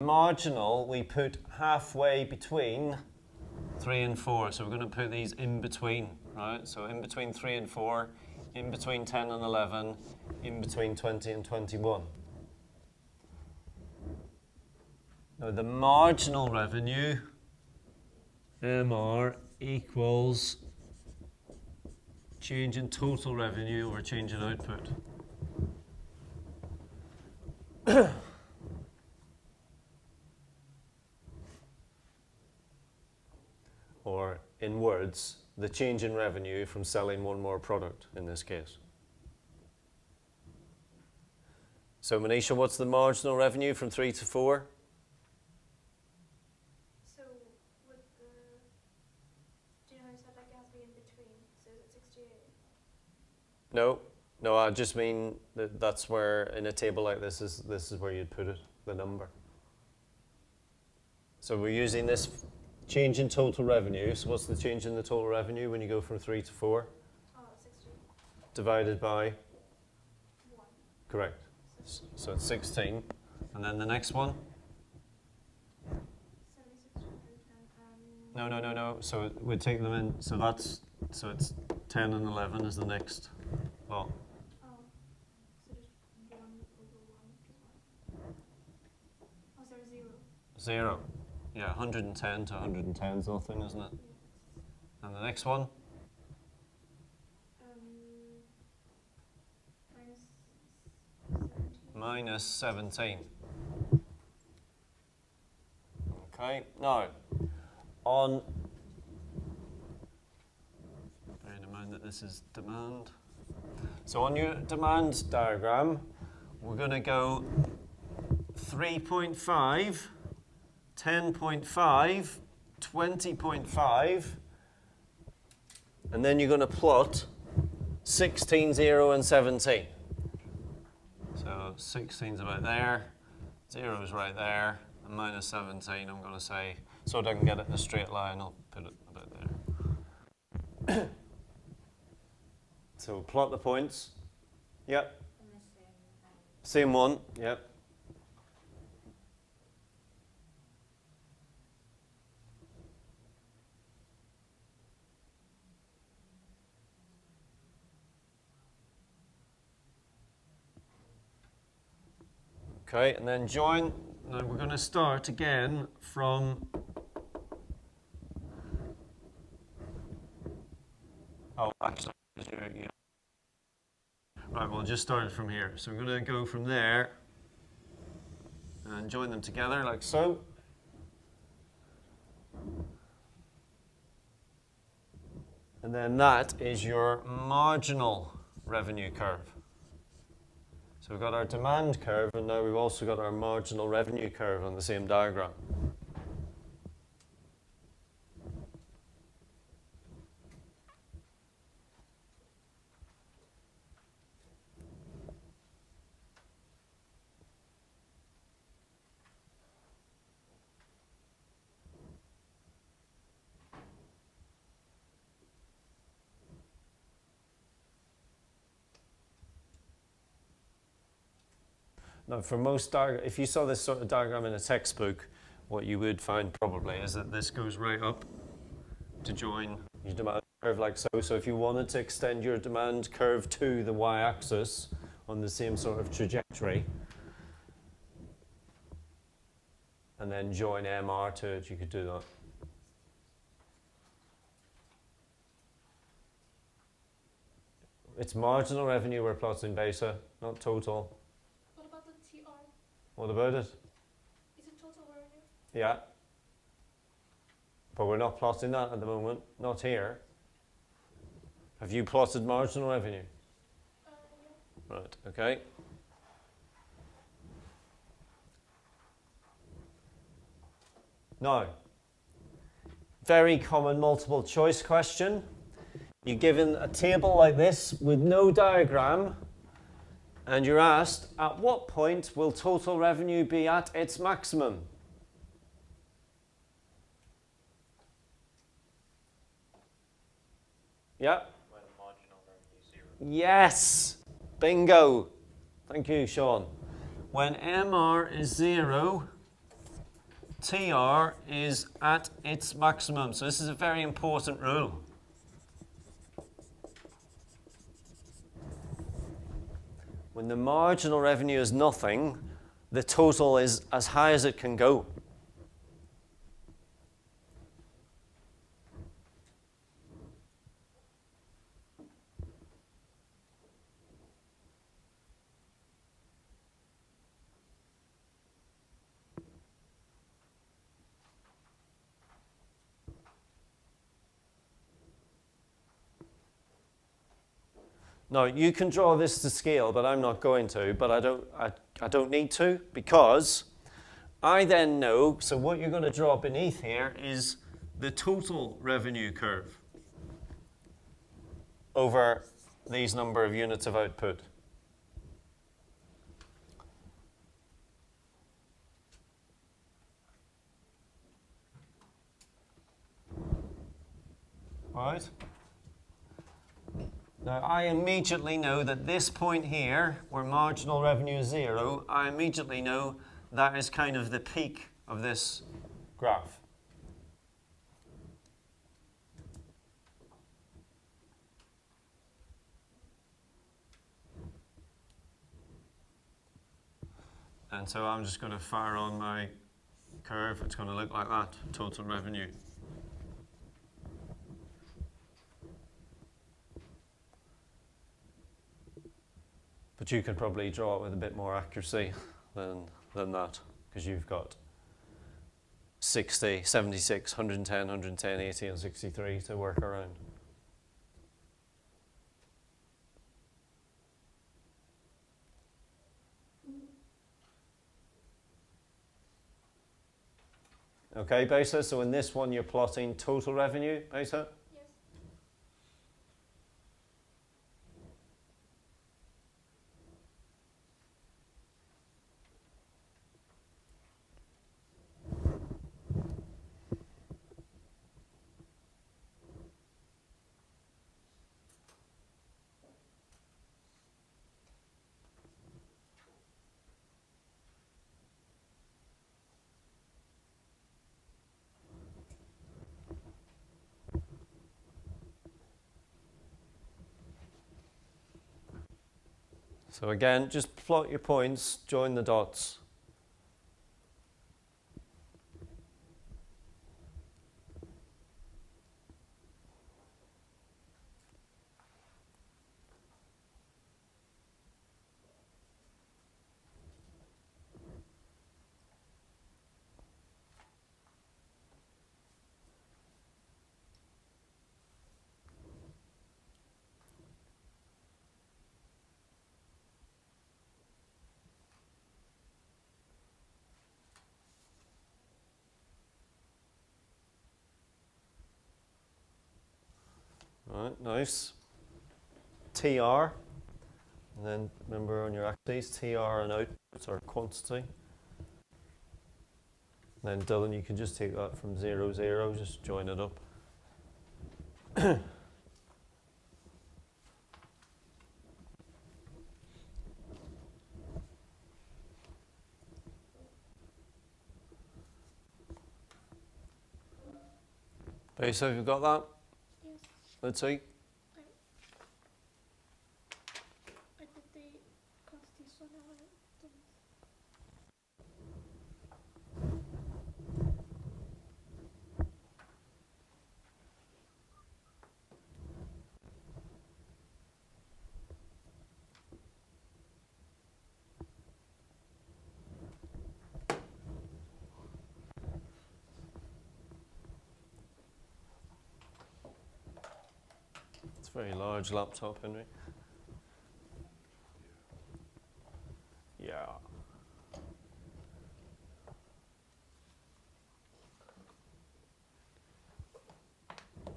Marginal, we put halfway between 3 and 4. So we're going to put these in between, right? So in between 3 and 4, in between 10 and 11, in between 20 and 21. Now the marginal revenue, MR, equals change in total revenue over change in output. Or, in words, the change in revenue from selling one more product in this case. So, Manisha, what's the marginal revenue from 3 to 4? So, with the, do you know how you said like it has to be in between? So is it 68? No, I just mean that's where in a table like this is where you'd put it, the number. So we're using this change in total revenue. So what's the change in the total revenue when you go from 3 to 4? 60. Divided by? 1. Correct. So it's 16. And then the next one? 76, No. So we take them in. So it's 10 and 11 is the next lot. Oh, so just 1 over 1 is 1. Oh, sorry, 0. 0. Yeah, 110 to 110 is the whole thing, isn't it? Yeah. And the next one? Minus 17. Minus 17. Okay, now, bearing in mind that this is demand. So on your demand diagram, we're going to go 3.5, 10.5, 20.5, and then you're going to plot 16, 0, and 17. So 16's about there, 0 is right there, and minus 17, I'm going to say, so that I can get it in a straight line, I'll put it about there. So plot the points. Yep. Same one, yep. Okay, and then join. Now we're going to start again from. Oh, actually, right, we'll just start it from here. So we're going to go from there and join them together like so. And then that is your marginal revenue curve. So we've got our demand curve, and now we've also got our marginal revenue curve on the same diagram. Now, for most if you saw this sort of diagram in a textbook, what you would find probably is that this goes right up to join your demand curve like so. So if you wanted to extend your demand curve to the y-axis on the same sort of trajectory, and then join MR to it, you could do that. It's marginal revenue we're plotting, Besa, not total. What about the TR? What about it? Is it total revenue? Yeah. But we're not plotting that at the moment, not here. Have you plotted marginal revenue? Yeah. Right, okay. Now, very common multiple choice question. You're given a table like this with no diagram, and you're asked, at what point will total revenue be at its maximum? Yeah? When marginal revenue is 0. Yes! Bingo! Thank you, Sean. When MR is 0, TR is at its maximum. So this is a very important rule. When the marginal revenue is nothing, the total is as high as it can go. Now, you can draw this to scale, but I'm not going to, but I don't need to, because I then know, so what you're going to draw beneath here is the total revenue curve over these number of units of output. Right? Now, I immediately know that this point here, where marginal revenue is 0, I immediately know that is kind of the peak of this graph. And so I'm just going to fire on my curve. It's going to look like that, total revenue. But you could probably draw it with a bit more accuracy than that, because you've got 60, 76, 110, 110, 80, and 63 to work around. Okay, Besa, so in this one you're plotting total revenue, Besa? Yes. So again, just plot your points, join the dots. Right, nice. TR, and then remember on your axes, TR and outputs are quantity. And then Dylan, you can just take that from 0, 0, just join it up. Besa, have you got that? Yes. Let's see. I did the quantity, so now I don't. It's a very large laptop, Henry. Yeah.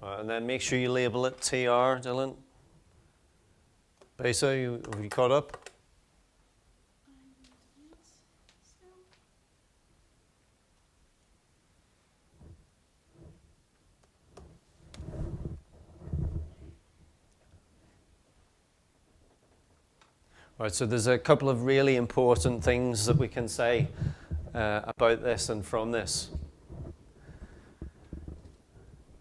And then make sure you label it TR, Dylan. Besa, have you caught up? I'm not still. Right, so there's a couple of really important things that we can say about this and from this.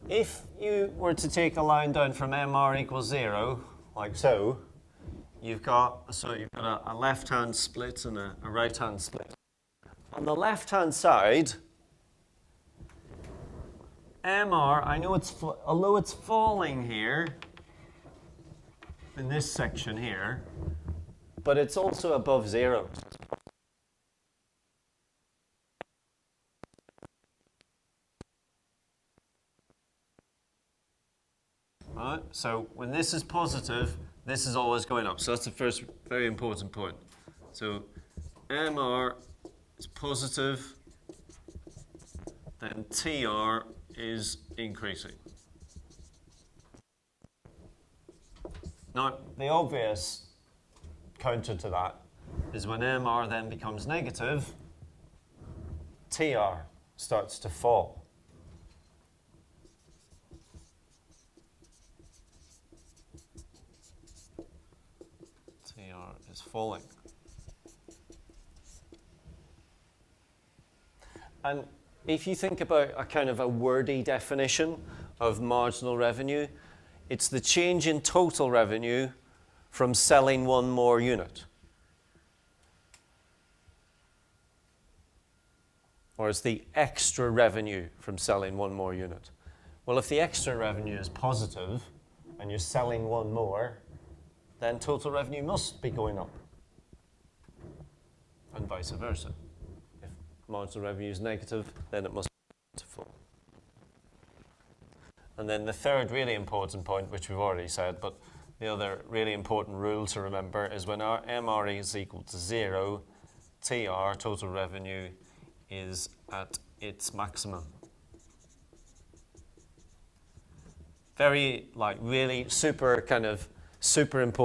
If you were to take a line down from MR equals 0, like so, you've got a left-hand split and a right-hand split. On the left-hand side, MR, I know although it's falling here, in this section here, but it's also above 0. Right? So when this is positive, this is always going up. So that's the first very important point. So MR is positive, then TR is increasing. Now, the obvious counter to that is when MR then becomes negative, TR starts to fall. TR is falling. And if you think about a kind of a wordy definition of marginal revenue, it's the change in total revenue from selling one more unit. Or it's the extra revenue from selling one more unit. Well, if the extra revenue is positive and you're selling one more, then total revenue must be going up. And vice versa. If marginal revenue is negative, then it must be fall. And then the third really important point, which we've already said, but the other really important rule to remember is when our MRE is equal to 0, TR, total revenue, is at its maximum. Very, really super important.